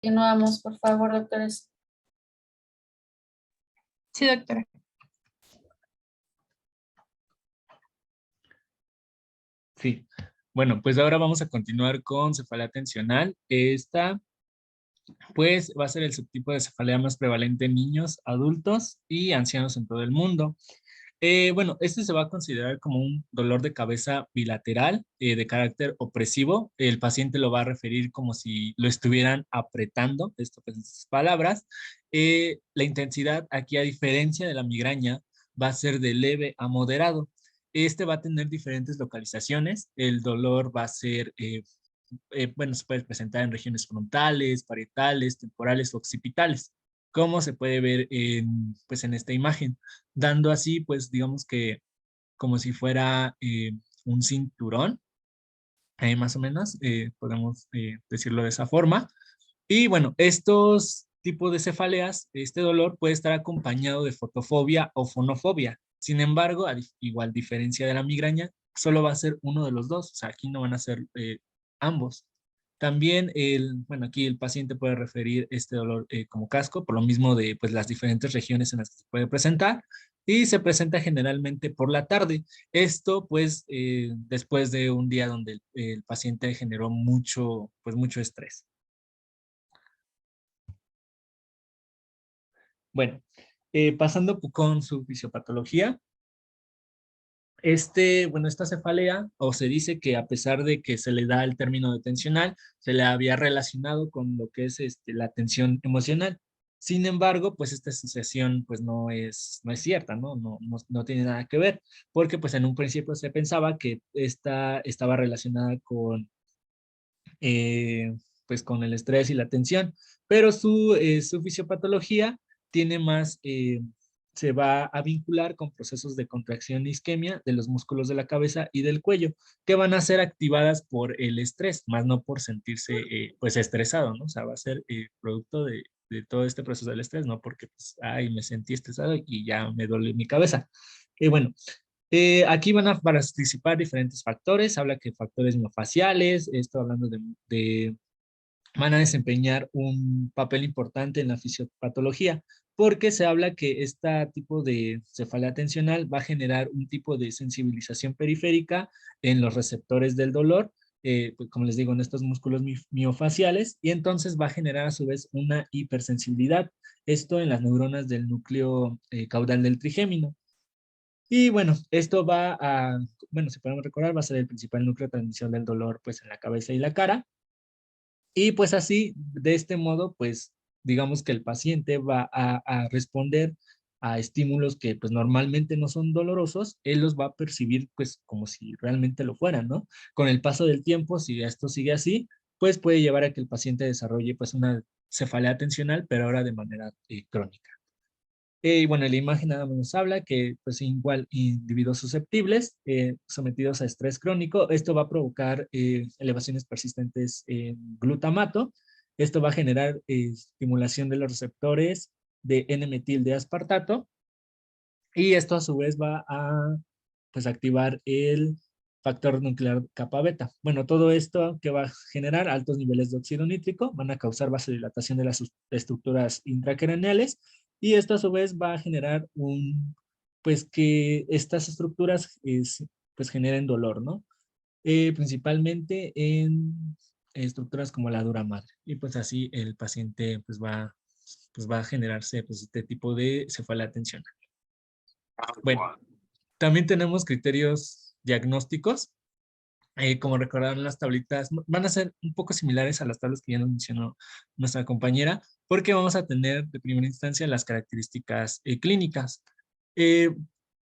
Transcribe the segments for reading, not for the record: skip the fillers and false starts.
Continuamos, por favor, doctores. Sí, doctora. Sí. Bueno, pues ahora vamos a continuar con cefalea tensional. Esta, pues, va a ser el subtipo de cefalea más prevalente en niños, adultos y ancianos en todo el mundo. Bueno, este se va a considerar como un dolor de cabeza bilateral de carácter opresivo. El paciente lo va a referir como si lo estuvieran apretando, esto pues en sus palabras. La intensidad aquí, a diferencia de la migraña, va a ser de leve a moderado. Este va a tener diferentes localizaciones. El dolor va a ser, bueno, se puede presentar en regiones frontales, parietales, temporales o occipitales, como se puede ver pues en esta imagen, dando así, pues digamos que como si fuera un cinturón, más o menos, podemos decirlo de esa forma. Y bueno, estos tipos de cefaleas, este dolor puede estar acompañado de fotofobia o fonofobia. Sin embargo, igual diferencia de la migraña, solo va a ser uno de los dos, o sea, aquí no van a ser ambos. También, bueno, aquí el paciente puede referir este dolor como casco, por lo mismo de pues, las diferentes regiones en las que se puede presentar, y se presenta generalmente por la tarde. Esto, pues, después de un día donde el paciente generó mucho, pues, mucho estrés. Bueno, pasando con su fisiopatología, bueno, esta cefalea, o se dice que a pesar de que se le da el término de tensional, se le había relacionado con lo que es la tensión emocional. Sin embargo, pues esta asociación pues no es cierta, ¿no? No tiene nada que ver, porque pues en un principio se pensaba que esta estaba relacionada eh, pues con el estrés y la tensión, pero su fisiopatología tiene más, se va a vincular con procesos de contracción e isquemia de los músculos de la cabeza y del cuello, que van a ser activadas por el estrés, más no por sentirse pues estresado, ¿no? O sea, va a ser producto de todo este proceso del estrés, no porque pues, ay, me sentí estresado y ya me duele mi cabeza. Bueno, aquí van a participar diferentes factores, habla que factores miofaciales, esto hablando van a desempeñar un papel importante en la fisiopatología, porque se habla que este tipo de cefalea tensional va a generar un tipo de sensibilización periférica en los receptores del dolor, pues como les digo, en estos músculos miofaciales, y entonces va a generar a su vez una hipersensibilidad, esto en las neuronas del núcleo caudal del trigémino. Y bueno, esto bueno, si podemos recordar, va a ser el principal núcleo de transmisión del dolor pues en la cabeza y la cara. Y pues así, de este modo, pues digamos que el paciente va a responder a estímulos que pues normalmente no son dolorosos, él los va a percibir pues como si realmente lo fueran, ¿no? Con el paso del tiempo, si esto sigue así, pues puede llevar a que el paciente desarrolle pues una cefalea tensional, pero ahora de manera crónica. Y bueno, la imagen nada más nos habla que, pues, igual individuos susceptibles sometidos a estrés crónico, esto va a provocar elevaciones persistentes en glutamato. Esto va a generar estimulación de los receptores de N-metil de aspartato y esto a su vez va a, pues, activar el factor nuclear kappa beta. Bueno, todo esto que va a generar altos niveles de óxido nítrico, van a causar vasodilatación de las estructuras intracraneales y esto a su vez va a generar pues que estas estructuras pues generen dolor, ¿no? Principalmente en estructuras como la dura madre. Y pues así el paciente pues va a generarse pues este tipo de cefalea tensional. Bueno, también tenemos criterios diagnósticos. Como recordaron las tablitas, van a ser un poco similares a las tablas que ya nos mencionó nuestra compañera, porque vamos a tener de primera instancia las características clínicas. Eh,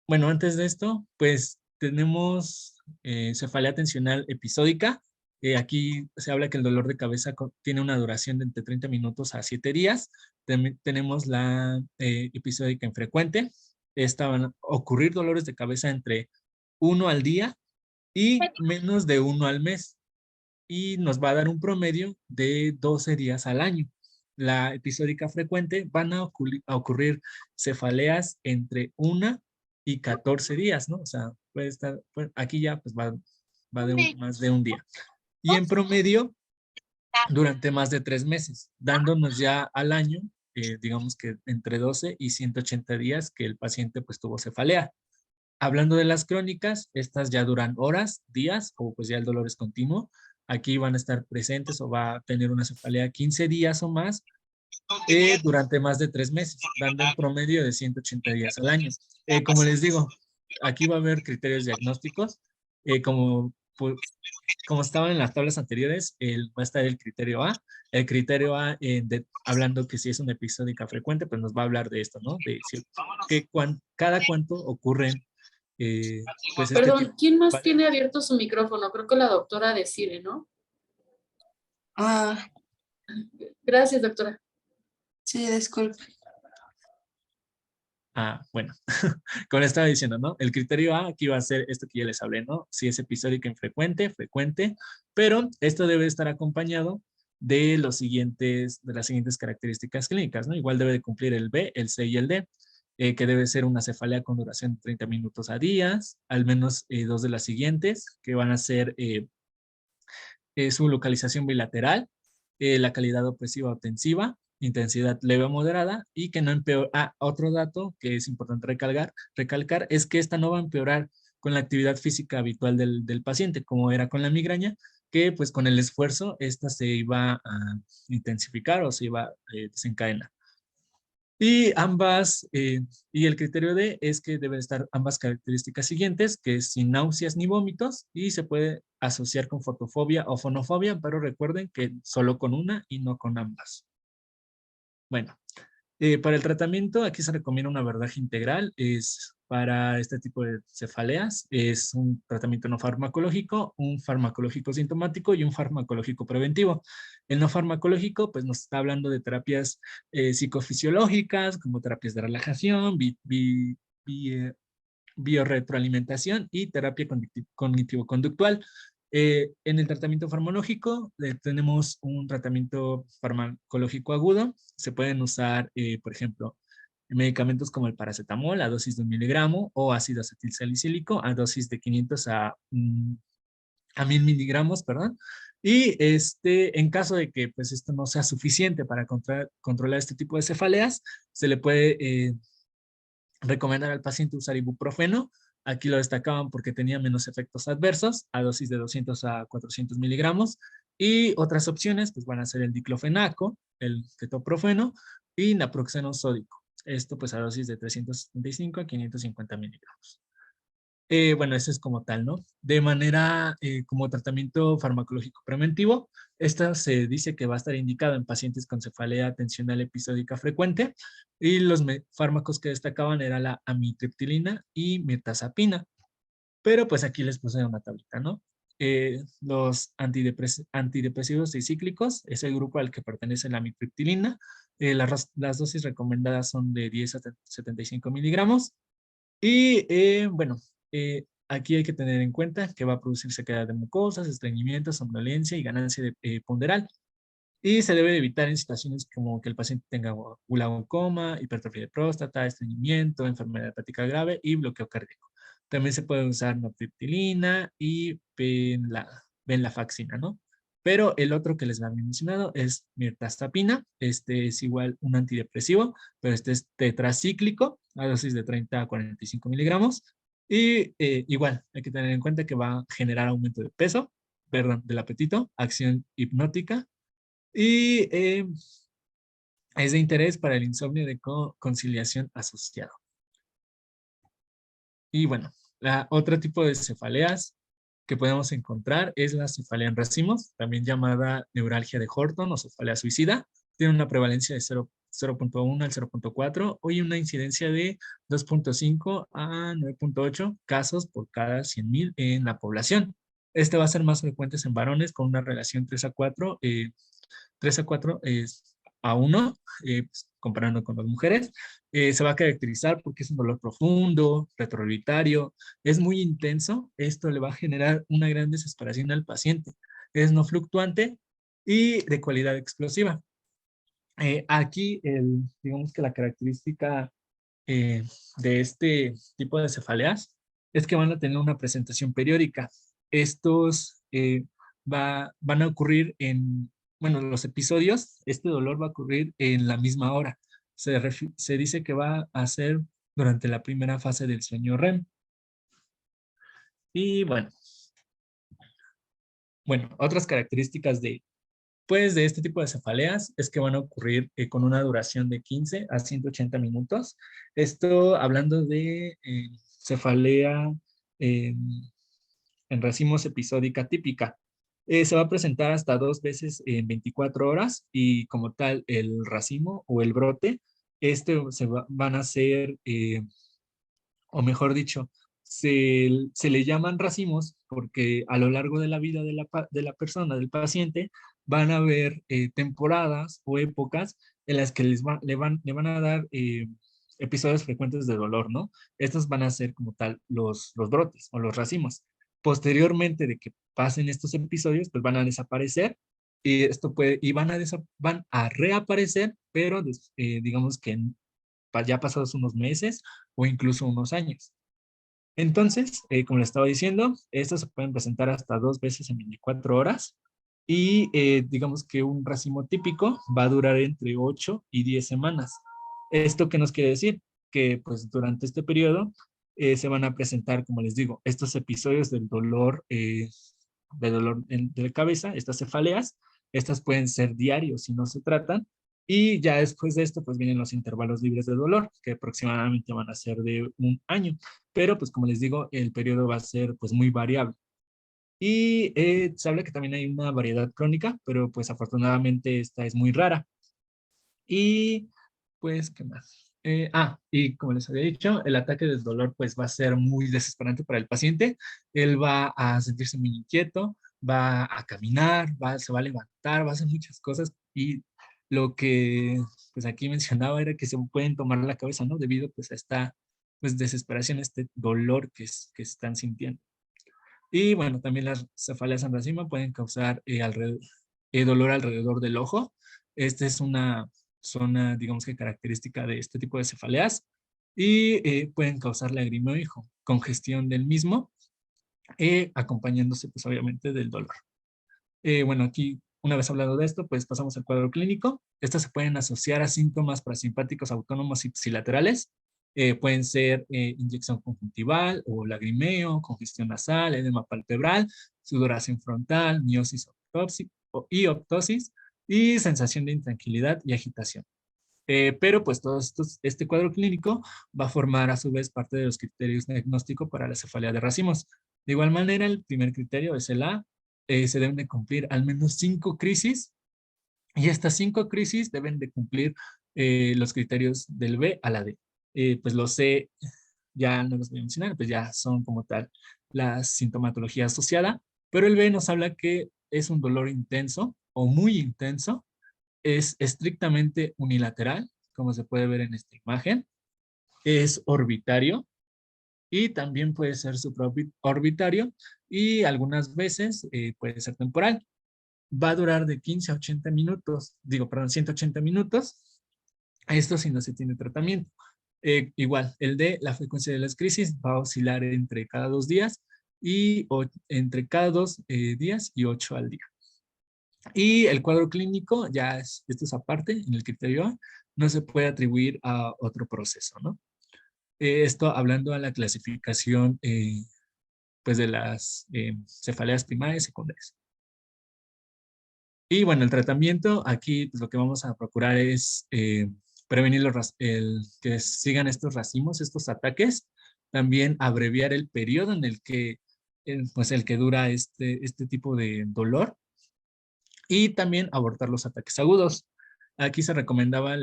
bueno, antes de esto, pues tenemos cefalea tensional episódica. Aquí se habla que el dolor de cabeza tiene una duración de entre 30 minutos a 7 días. También tenemos la episódica infrecuente. Esta van a ocurrir dolores de cabeza entre 1 al día y menos de 1 al mes. Y nos va a dar un promedio de 12 días al año. La episódica frecuente van a ocurrir cefaleas entre 1 y 14 días, ¿no? O sea, puede estar, aquí ya pues va de más de un día. Y en promedio durante más de 3 meses, dándonos ya al año, digamos que entre 12 y 180 días que el paciente pues tuvo cefalea. Hablando de las crónicas, estas ya duran horas, días, o pues ya el dolor es continuo. Aquí van a estar presentes o va a tener una cefalea 15 días o más durante más de 3 meses, dando un promedio de 180 días al año. Como les digo, aquí va a haber criterios diagnósticos, como, como estaban en las tablas anteriores, va a estar el criterio A. El criterio A, hablando que si es una episódica frecuente, pues nos va a hablar de esto, ¿no? De si, cada cuánto ocurren, pues este tipo. Perdón, ¿quién más ¿Vale? tiene abierto su micrófono? Creo que la doctora decide, ¿no? Ah, Gracias, doctora. sí, disculpe. Ah, bueno, como les estaba diciendo, ¿no? El criterio A aquí va a ser esto que ya les hablé, ¿no? Si es episódico infrecuente, frecuente, pero esto debe estar acompañado de de las siguientes características clínicas, ¿no? Igual debe de cumplir el B, el C y el D, que debe ser una cefalea con duración de 30 minutos a días, al menos dos de las siguientes, que van a ser su localización bilateral, la calidad opresiva o tensiva, intensidad leve o moderada y que no empeora. Ah, otro dato que es importante recalcar es que esta no va a empeorar con la actividad física habitual del paciente, como era con la migraña, que pues con el esfuerzo esta se iba a intensificar o se iba a desencadenar. Y y el criterio D es que deben estar ambas características siguientes, que es sin náuseas ni vómitos, y se puede asociar con fotofobia o fonofobia, pero recuerden que solo con una y no con ambas. Bueno, para el tratamiento, aquí se recomienda un abordaje integral. Es para este tipo de cefaleas. Es un tratamiento no farmacológico, un farmacológico sintomático y un farmacológico preventivo. El no farmacológico, pues nos está hablando de terapias psicofisiológicas, como terapias de relajación, bi- biorretroalimentación y terapia cognitivo-conductual. En el tratamiento farmacológico tenemos un tratamiento farmacológico agudo. Se pueden usar, por ejemplo, medicamentos como el paracetamol a dosis de 1 miligramo o ácido acetilsalicílico a dosis de 500 a 1000 miligramos, perdón. Y en caso de que pues, esto no sea suficiente para controlar este tipo de cefaleas, se le puede recomendar al paciente usar ibuprofeno. Aquí lo destacaban porque tenía menos efectos adversos a dosis de 200 a 400 miligramos. Y otras opciones pues van a ser el diclofenaco, el ketoprofeno y naproxeno sódico. Esto pues a dosis de 375 a 550 miligramos. Bueno, eso es como tal, ¿no? De manera como tratamiento farmacológico preventivo, esta se dice que va a estar indicado en pacientes con cefalea tensional episódica frecuente y los fármacos que destacaban era la amitriptilina y mirtazapina. Pero pues aquí les puse una tablita, ¿no? Los antidepresivos cíclicos es el grupo al que pertenece la amitriptilina. Las dosis recomendadas son de 10 a 75 miligramos y bueno, aquí hay que tener en cuenta que va a producir sequedad de mucosas, estreñimiento, somnolencia y ganancia de ponderal. Y se debe de evitar en situaciones como que el paciente tenga glaucoma, hipertrofia de próstata, estreñimiento, enfermedad hepática grave y bloqueo cardíaco. También se puede usar nortriptilina y venlafaxina, ¿no? Pero el otro que les había mencionado es mirtazapina. Este es igual un antidepresivo, pero este es tetracíclico a dosis de 30 a 45 miligramos. Y igual, hay que tener en cuenta que va a generar aumento de peso, perdón, del apetito, acción hipnótica y es de interés para el insomnio de conciliación asociado. Y bueno, otro tipo de cefaleas que podemos encontrar es la cefalea en racimos, también llamada neuralgia de Horton o cefalea suicida. Tiene una prevalencia de 0.1 al 0.4 y una incidencia de 2.5 a 9.8 casos por cada 100,000 en la población. Este va a ser más frecuente en varones con una relación 3 a 4 3 a 4 a 1, pues, comparando con las mujeres. Se va a caracterizar porque es un dolor profundo, retroorbitario, es muy intenso. Esto le va a generar una gran desesperación al paciente. Es no fluctuante y de cualidad explosiva. Aquí, digamos que la característica de este tipo de cefaleas es que van a tener una presentación periódica. Estos van a ocurrir bueno, los episodios, este dolor va a ocurrir en la misma hora. Se dice que va a ser durante la primera fase del sueño REM. Y bueno, otras características de este tipo de cefaleas es que van a ocurrir con una duración de 15 a 180 minutos. Esto hablando de cefalea eh, en racimos episódica típica. Se va a presentar hasta 2 veces en 24 horas y como tal el racimo o el brote, van a ser, o mejor dicho, se le llaman racimos porque a lo largo de la vida de la persona, del paciente, van a haber temporadas o épocas en las que le van a dar episodios frecuentes de dolor, ¿no? Estos van a ser como tal los brotes o los racimos. Posteriormente de que pasen estos episodios, pues van a desaparecer y van a reaparecer, pero digamos que ya pasados unos meses o incluso unos años. Entonces, como le estaba diciendo, estos se pueden presentar hasta 2 veces en 24 horas y digamos que un racimo típico va a durar entre 8 y 10 semanas. ¿Esto qué nos quiere decir? Que pues durante este periodo se van a presentar, como les digo, estos episodios de la cabeza, estas cefaleas. Estas pueden ser diarios si no se tratan. Y ya después de esto, pues vienen los intervalos libres de dolor, que aproximadamente van a ser de un año. Pero pues como les digo, el periodo va a ser pues muy variable. Y se habla que también hay una variedad crónica, pero pues afortunadamente esta es muy rara. Y pues, ¿qué más? Y como les había dicho, el ataque del dolor pues va a ser muy desesperante para el paciente. Él va a sentirse muy inquieto, va a caminar, se va a levantar, va a hacer muchas cosas y lo que pues aquí mencionaba era que se pueden tomar la cabeza, ¿no? Debido pues a esta pues desesperación, este dolor que están sintiendo. Y bueno, también las cefaleas en racimo pueden causar dolor alrededor del ojo. Esta es una zona, digamos que característica de este tipo de cefaleas y pueden causar lagrimeo y congestión del mismo, acompañándose pues obviamente del dolor. Bueno, aquí una vez hablado de esto, pues pasamos al cuadro clínico. Estas se pueden asociar a síntomas parasimpáticos autónomos y psilaterales. Pueden ser inyección conjuntival o lagrimeo, congestión nasal, edema palpebral, sudoración frontal, miosis y optosis y sensación de intranquilidad y agitación. Pero pues este cuadro clínico va a formar a su vez parte de los criterios diagnósticos para la cefalea de racimos. De igual manera, el primer criterio es el A. Se deben de cumplir al menos 5 crisis y estas 5 crisis deben de cumplir los criterios del B a la D. Pues los C ya no los voy a mencionar, pues ya son como tal la sintomatología asociada, pero el B nos habla que es un dolor intenso o muy intenso, es estrictamente unilateral, como se puede ver en esta imagen, es orbitario y también puede ser supraorbitario y algunas veces puede ser temporal. Va a durar de 15 a 80 minutos, 180 minutos. Esto si no se tiene tratamiento. Igual, la frecuencia de las crisis va a oscilar entre cada 2 días y entre cada 2 días y 8 al día. Y el cuadro clínico, esto es aparte, en el criterio A, no se puede atribuir a otro proceso, ¿no? Esto hablando a la clasificación pues de las cefaleas primarias y secundarias. Y bueno, el tratamiento, aquí pues, lo que vamos a procurar es prevenir que sigan estos racimos, estos ataques, también abreviar el periodo en el que, pues el que dura este tipo de dolor y también abortar los ataques agudos. Aquí se recomendaba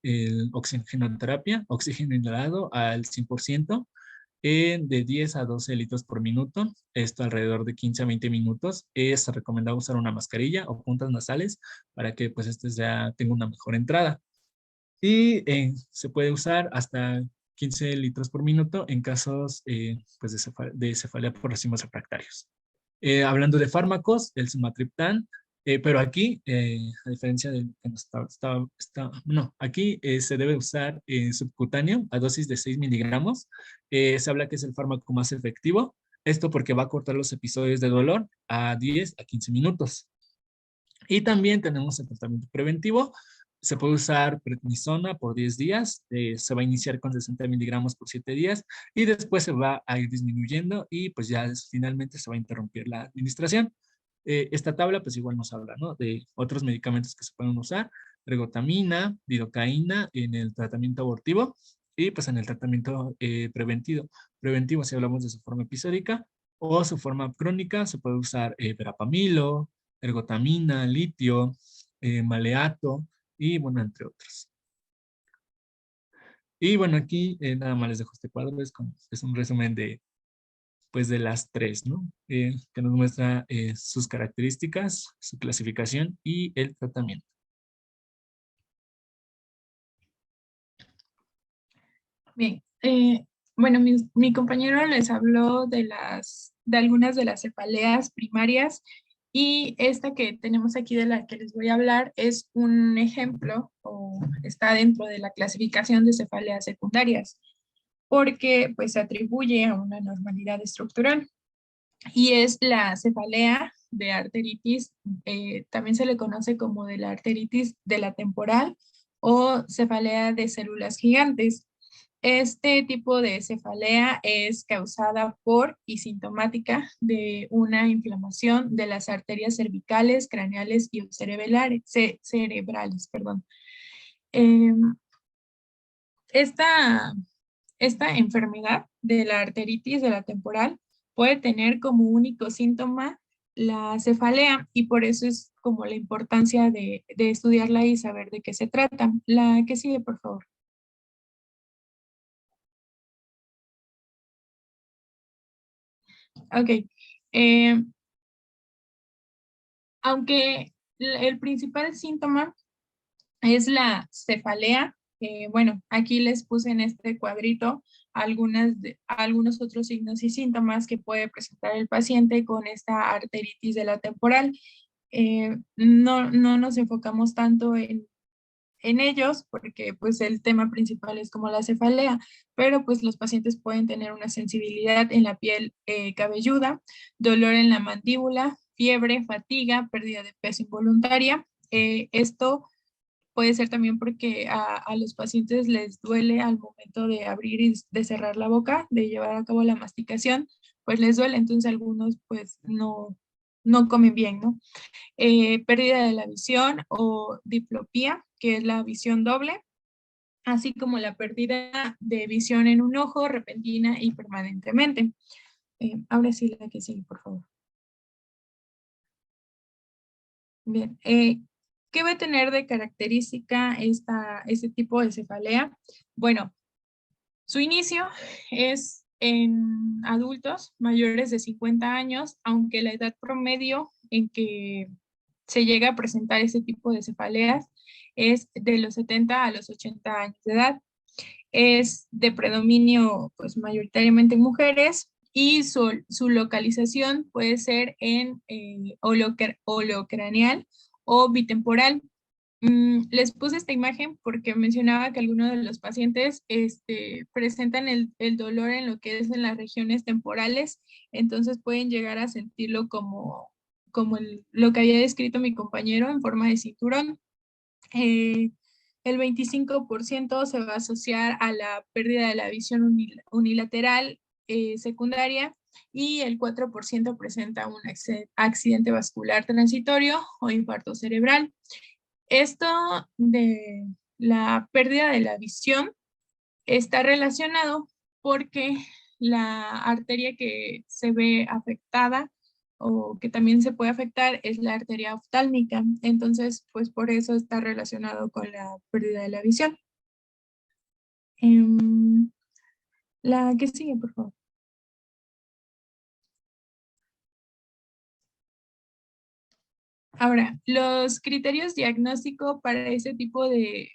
el oxigenoterapia, oxígeno inhalado al 100%, de 10 a 12 litros por minuto, esto alrededor de 15 a 20 minutos. Se recomienda usar una mascarilla o puntas nasales para que pues este ya tenga una mejor entrada. Y se puede usar hasta 15 litros por minuto en casos pues de cefalea por racimos refractarios. Hablando de fármacos, el sumatriptán, pero aquí, a diferencia de que no, aquí se debe usar subcutáneo a dosis de 6 miligramos. Se habla que es el fármaco más efectivo. Esto porque va a cortar los episodios de dolor a 10 a 15 minutos. Y también tenemos el tratamiento preventivo. Se puede usar prednisona por 10 días. Se va a iniciar con 60 miligramos por 7 días y después se va a ir disminuyendo y pues ya finalmente se va a interrumpir la administración. Esta tabla pues igual nos habla, ¿no?, de otros medicamentos que se pueden usar: ergotamina, lidocaína en el tratamiento abortivo y pues en el tratamiento preventivo, si hablamos de su forma episódica o su forma crónica, se puede usar verapamilo, ergotamina, litio, maleato y bueno, entre otros. Y bueno, aquí nada más les dejo este cuadro, es un resumen de, pues, de las tres, ¿no? Que nos muestra sus características, su clasificación y el tratamiento. Bien, bueno, mi compañero les habló de algunas de las cefaleas primarias y esta que tenemos aquí de la que les voy a hablar es un ejemplo o está dentro de la clasificación de cefaleas secundarias porque pues se atribuye a una normalidad estructural y es la cefalea de arteritis, también se le conoce como de la arteritis de la temporal o cefalea de células gigantes. Este tipo de cefalea es causada por y sintomática de una inflamación de las arterias cervicales, craneales y cerebrales. Perdón. Esta, esta enfermedad de la arteritis de la temporal puede tener como único síntoma la cefalea y por eso es como la importancia de estudiarla y saber de qué se trata. La que sigue, por favor. Ok. Eh, Aunque el principal síntoma es la cefalea, bueno, aquí les puse en este cuadrito algunos otros signos y síntomas que puede presentar el paciente con esta arteritis de la temporal. No nos enfocamos tanto en ellos, porque pues el tema principal es como la cefalea, pero pues los pacientes pueden tener una sensibilidad en la piel cabelluda, dolor en la mandíbula, fiebre, fatiga, pérdida de peso involuntaria. Esto puede ser también porque a los pacientes les duele al momento de abrir y de cerrar la boca, de llevar a cabo la masticación, pues les duele, entonces algunos pues no comen bien, ¿no? Pérdida de la visión o diplopía, que es la visión doble, así como la pérdida de visión en un ojo repentina y permanentemente. Ahora sí, la que sigue, por favor. Bien, ¿qué va a tener de característica este tipo de cefalea? Bueno, su inicio es en adultos mayores de 50 años, aunque la edad promedio en que se llega a presentar ese tipo de cefaleas es de los 70 a los 80 años de edad. Es de predominio pues mayoritariamente en mujeres y su localización puede ser en holocraneal o bitemporal. Les puse esta imagen porque mencionaba que algunos de los pacientes presentan el dolor en lo que es en las regiones temporales, entonces pueden llegar a sentirlo como lo que había descrito mi compañero en forma de cinturón. El 25% se va a asociar a la pérdida de la visión unilateral secundaria y el 4% presenta un accidente vascular transitorio o infarto cerebral. Esto de la pérdida de la visión está relacionado porque la arteria que se ve afectada o que también se puede afectar es la arteria oftálmica. Entonces, pues por eso está relacionado con la pérdida de la visión. La que sigue, por favor. Ahora, los criterios diagnósticos para ese tipo de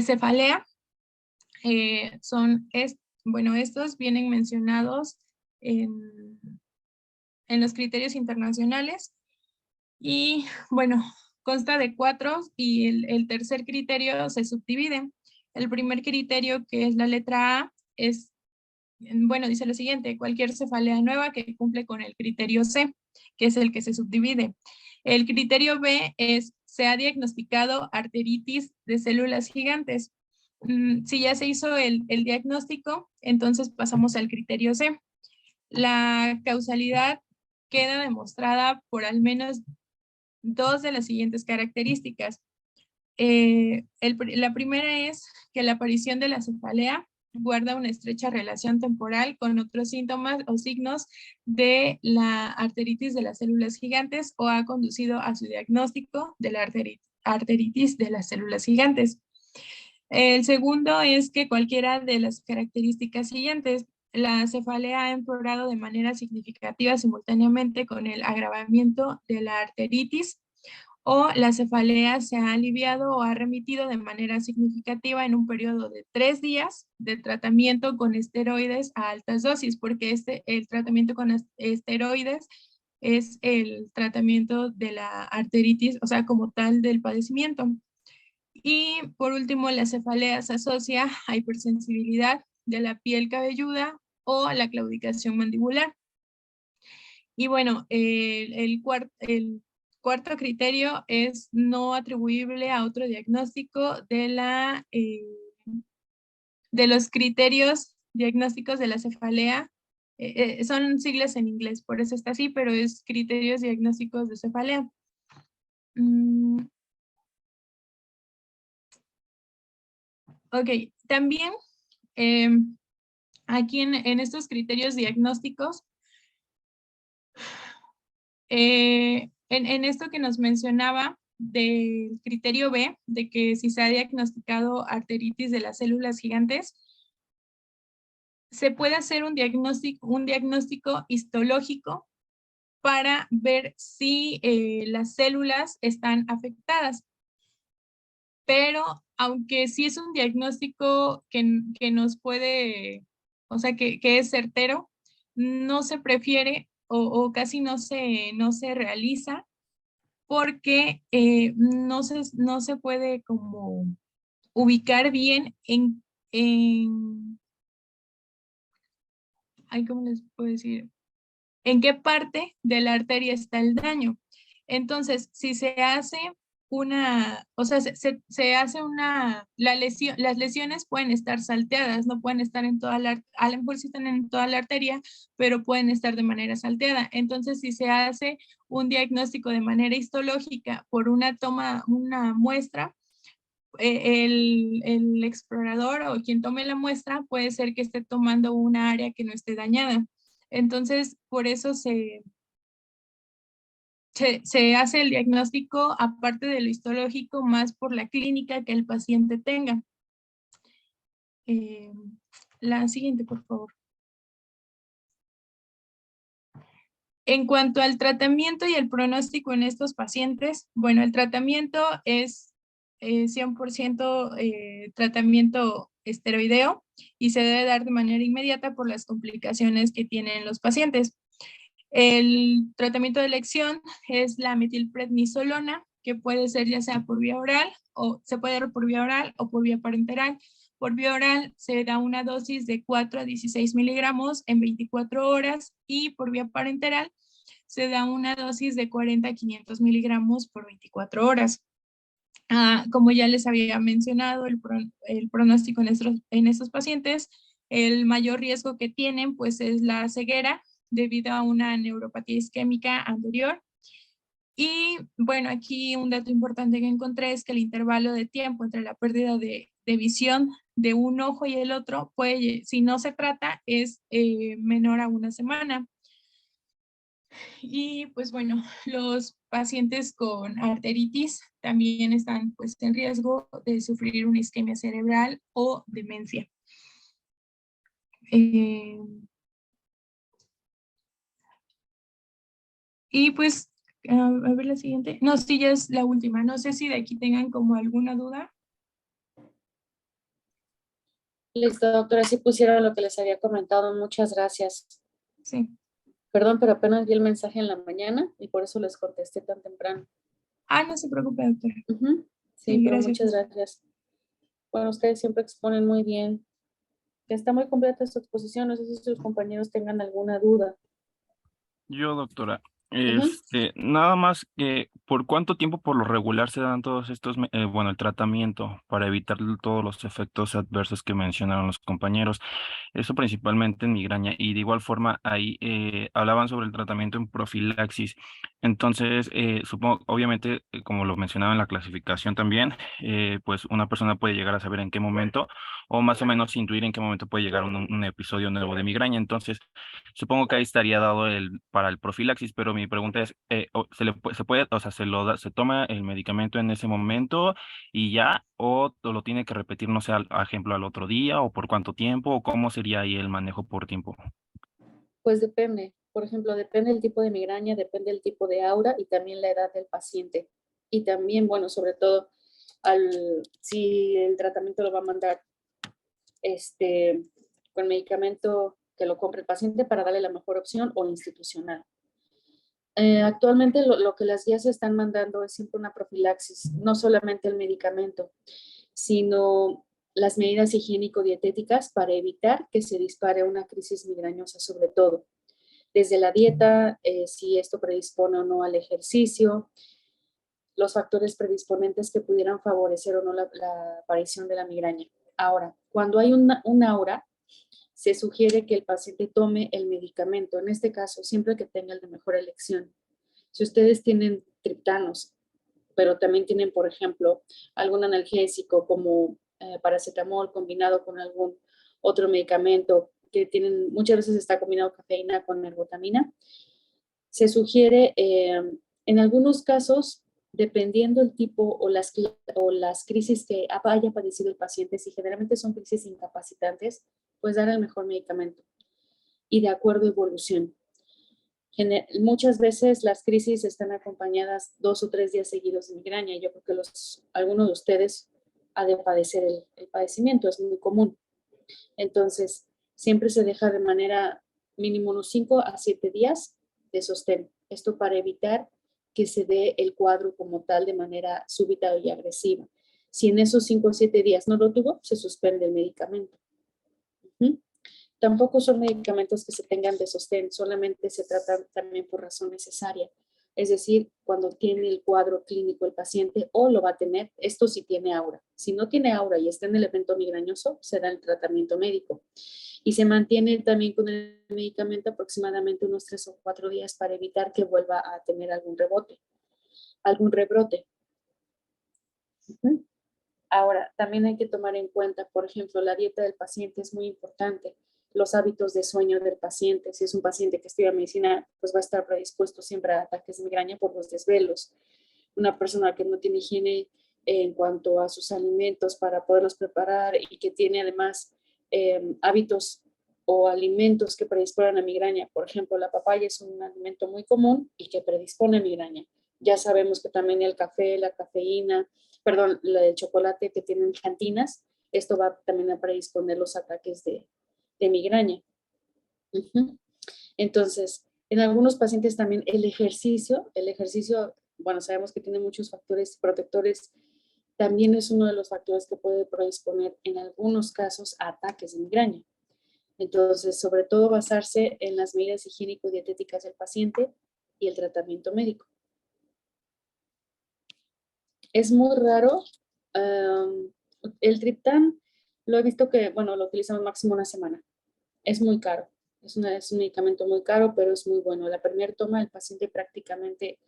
cefalea bueno, estos vienen mencionados en los criterios internacionales y bueno, consta de 4 y el tercer criterio se subdivide. El primer criterio, que es la letra A, bueno, dice lo siguiente: cualquier cefalea nueva que cumple con el criterio C, que es el que se subdivide. El criterio B es, se ha diagnosticado arteritis de células gigantes. Si ya se hizo el diagnóstico, entonces pasamos al criterio C. La causalidad queda demostrada por al menos 2 de las siguientes características. La primera es que la aparición de la cefalea guarda una estrecha relación temporal con otros síntomas o signos de la arteritis de las células gigantes o ha conducido a su diagnóstico de la arteritis de las células gigantes. El segundo es que cualquiera de las características siguientes, la cefalea ha empeorado de manera significativa simultáneamente con el agravamiento de la arteritis, o la cefalea se ha aliviado o ha remitido de manera significativa en un periodo de 3 días de tratamiento con esteroides a altas dosis, porque el tratamiento con esteroides es el tratamiento de la arteritis, o sea, como tal del padecimiento. Y por último, la cefalea se asocia a hipersensibilidad de la piel cabelluda o a la claudicación mandibular. Y bueno, el cuarto criterio es no atribuible a otro diagnóstico de los criterios diagnósticos de la cefalea. Son siglas en inglés, por eso está así, pero es criterios diagnósticos de cefalea. Ok, también aquí en estos criterios diagnósticos, en esto que nos mencionaba del criterio B, de que si se ha diagnosticado arteritis de las células gigantes, se puede hacer un diagnóstico histológico para ver si las células están afectadas. Pero aunque sí es un diagnóstico que nos puede, o sea, que es certero, no se prefiere o casi no se realiza porque no se puede como ubicar bien ¿cómo les puedo decir? En qué parte de la arteria está el daño. Entonces, si se hace o sea, se hace las lesiones pueden estar salteadas, no pueden estar en toda a lo mejor sí están en toda la arteria, pero pueden estar de manera salteada. Entonces, si se hace un diagnóstico de manera histológica por una muestra, el explorador o quien tome la muestra puede ser que esté tomando una área que no esté dañada. Entonces, por eso se hace el diagnóstico, aparte de lo histológico, más por la clínica que el paciente tenga. La siguiente, por favor. En cuanto al tratamiento y el pronóstico en estos pacientes, bueno, el tratamiento es 100% tratamiento esteroideo y se debe dar de manera inmediata por las complicaciones que tienen los pacientes. El tratamiento de elección es la metilprednisolona, que puede ser ya sea por vía oral, o se puede dar por vía oral o por vía parenteral. Por vía oral se da una dosis de 4 a 16 miligramos en 24 horas y por vía parenteral se da una dosis de 40 a 500 miligramos por 24 horas. Como ya les había mencionado, el pronóstico en estos pacientes, el mayor riesgo que tienen pues es la ceguera debido a una neuropatía isquémica anterior. Y bueno, aquí un dato importante que encontré es que el intervalo de tiempo entre la pérdida de visión de un ojo y el otro, si no se trata, es menor a 1 semana. Y pues bueno, los pacientes con arteritis también están pues en riesgo de sufrir una isquemia cerebral o demencia. Y pues, a ver la siguiente. No, sí, ya es la última. No sé si de aquí tengan como alguna duda. Listo, doctora, sí pusieron lo que les había comentado. Muchas gracias. Sí. Perdón, pero apenas vi el mensaje en la mañana y por eso les contesté tan temprano. No se preocupe, doctora. Sí, pero gracias. muchas gracias. Bueno, ustedes siempre exponen muy bien. Está muy completa su exposición. No sé si sus compañeros tengan alguna duda. Yo, doctora, Nada más que, ¿por cuánto tiempo por lo regular se dan todos estos, bueno, el tratamiento para evitar todos los efectos adversos que mencionaron los compañeros? Eso principalmente en migraña. Y de igual forma, ahí hablaban sobre el tratamiento en profilaxis. Entonces, supongo, obviamente, como lo mencionaba en la clasificación también, pues una persona puede llegar a saber en qué momento, o más o menos intuir en qué momento puede llegar un episodio nuevo de migraña. Entonces, supongo que ahí estaría dado para el profilaxis, pero mi pregunta es, ¿se puede, o sea, se toma el medicamento en ese momento y ya, o lo tiene que repetir, no sé, al ejemplo, al otro día, o por cuánto tiempo, o cómo sería ahí el manejo por tiempo? Pues depende. Por ejemplo, depende del tipo de migraña, depende del tipo de aura y también la edad del paciente. Y también, bueno, sobre todo, si el tratamiento lo va a mandar con medicamento que lo compre el paciente para darle la mejor opción o institucional. Actualmente lo que las guías están mandando es siempre una profilaxis, no solamente el medicamento, sino las medidas higiénico-dietéticas para evitar que se dispare una crisis migrañosa, sobre todo. Desde la dieta, si esto predispone o no al ejercicio, los factores predisponentes que pudieran favorecer o no la aparición de la migraña. Ahora, cuando hay un aura, se sugiere que el paciente tome el medicamento, en este caso, siempre que tenga el de mejor elección. Si ustedes tienen triptanos, pero también tienen, por ejemplo, algún analgésico como paracetamol combinado con algún otro medicamento que tienen, muchas veces está combinado cafeína con ergotamina, se sugiere en algunos casos, dependiendo el tipo o las crisis que haya padecido el paciente, si generalmente son crisis incapacitantes, pues dar el mejor medicamento y de acuerdo a evolución. Muchas veces las crisis están acompañadas 2 o 3 días seguidos de migraña. Yo creo que algunos de ustedes ha de padecer el padecimiento, es muy común. Entonces, siempre se deja de manera mínimo unos 5 a 7 días de sostén. Esto para evitar que se dé el cuadro como tal de manera súbita y agresiva. Si en esos 5 o 7 días no lo tuvo, se suspende el medicamento. Tampoco son medicamentos que se tengan de sostén, solamente se tratan también por razón necesaria. Es decir, cuando tiene el cuadro clínico el paciente o lo va a tener, esto sí tiene aura. Si no tiene aura y está en el evento migrañoso, se da el tratamiento médico. Y se mantiene también con el medicamento aproximadamente unos 3 o 4 días para evitar que vuelva a tener algún rebrote. Ahora, también hay que tomar en cuenta, por ejemplo, la dieta del paciente es muy importante, los hábitos de sueño del paciente. Si es un paciente que estudia medicina, pues va a estar predispuesto siempre a ataques de migraña por los desvelos. Una persona que no tiene higiene en cuanto a sus alimentos para poderlos preparar y que tiene además hábitos o alimentos que predisponen a migraña. Por ejemplo, la papaya es un alimento muy común y que predispone a migraña. Ya sabemos que también el café, la cafeína, perdón, el chocolate que tienen cantinas, esto va también a predisponer los ataques de migraña. Entonces, en algunos pacientes también el ejercicio, bueno, sabemos que tiene muchos factores protectores, también es uno de los factores que puede predisponer en algunos casos a ataques de migraña. Entonces, sobre todo basarse en las medidas higiénico-dietéticas del paciente y el tratamiento médico. Es muy raro. El triptán lo he visto que, bueno, lo utilizamos máximo una semana. Es muy caro. Es un medicamento muy caro, pero es muy bueno. La primera toma, el paciente prácticamente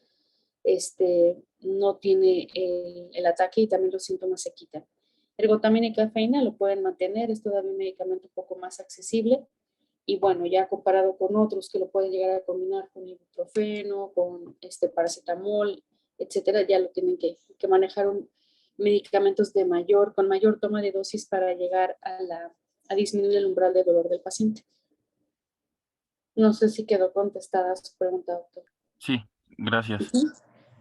no tiene el ataque y también los síntomas se quitan. Ergotamina y cafeína lo pueden mantener. Es todavía un medicamento un poco más accesible. Y bueno, ya comparado con otros que lo pueden llegar a combinar con ibuprofeno, con paracetamol, etcétera, ya lo tienen que manejar medicamentos con mayor toma de dosis para llegar a disminuir el umbral de dolor del paciente. No sé si quedó contestada su pregunta, doctor. Sí, gracias.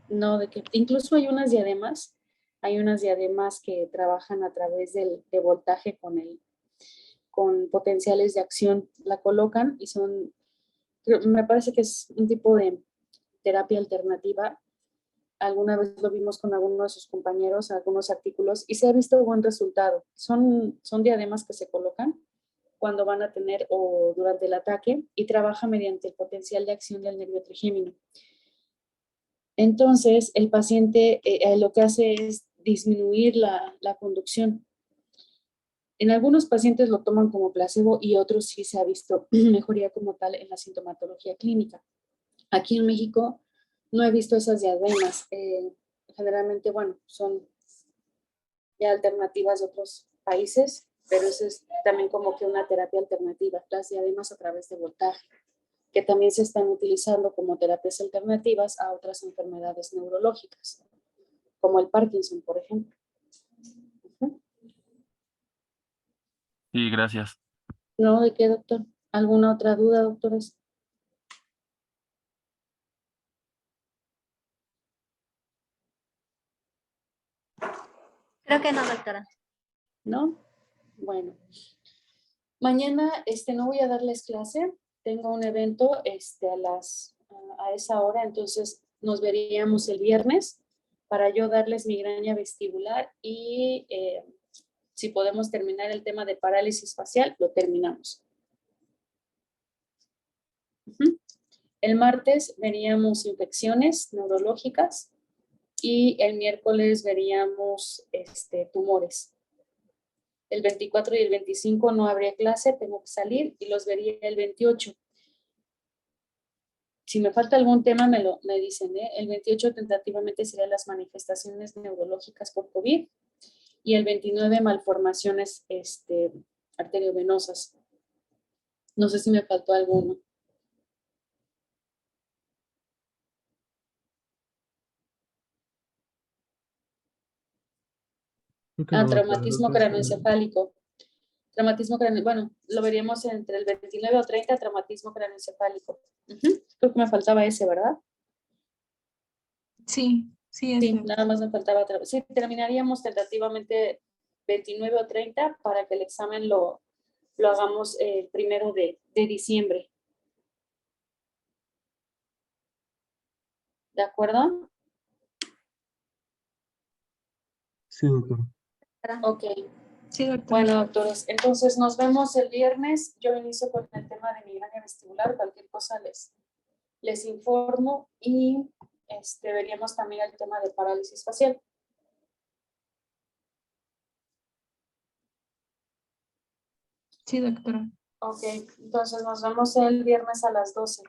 No, de que incluso hay unas diademas que trabajan a través de voltaje con potenciales de acción, la colocan y me parece que es un tipo de terapia alternativa. Alguna vez lo vimos con algunos de sus compañeros, algunos artículos, y se ha visto buen resultado. Son diademas que se colocan cuando van a tener o durante el ataque y trabaja mediante el potencial de acción del nervio trigémino. Entonces, el paciente lo que hace es disminuir la conducción. En algunos pacientes lo toman como placebo y otros sí se ha visto mejoría como tal en la sintomatología clínica. Aquí en México no he visto esas diademas. Generalmente, bueno, son ya alternativas de otros países, pero eso es también como que una terapia alternativa, las diademas a través de voltaje, que también se están utilizando como terapias alternativas a otras enfermedades neurológicas, como el Parkinson, por ejemplo. Sí, gracias. ¿No? ¿De qué, doctor? ¿Alguna otra duda, doctores? Creo que no, doctora. ¿No? Bueno. Mañana no voy a darles clase. Tengo un evento a esa hora, entonces nos veríamos el viernes para yo darles migraña vestibular y si podemos terminar el tema de parálisis facial, lo terminamos. El martes veríamos infecciones neurológicas y el miércoles veríamos tumores. El 24 y el 25 no habría clase, tengo que salir y los vería el 28. Si me falta algún tema, me dicen, ¿eh? El 28 tentativamente serían las manifestaciones neurológicas por COVID y el 29 malformaciones arteriovenosas. No sé si me faltó alguno. Creo que no, doctora, Traumatismo creo que craneoencefálico. Traumatismo craneoencefálico, bueno, lo veríamos entre el 29 o 30, traumatismo craneoencefálico. Creo que me faltaba ese, ¿verdad? Sí, sí, es Sí, doctora. nada más me faltaba. Sí, terminaríamos tentativamente 29 o 30 para que el examen lo hagamos el 1 de diciembre. ¿De acuerdo? sí, doctora. Ok. Sí, doctora. Bueno, doctores, entonces nos vemos el viernes. Yo inicio con el tema de migraña vestibular. Cualquier cosa les informo y veríamos también el tema de parálisis facial. Sí, doctora. Ok, entonces nos vemos el viernes a las 12.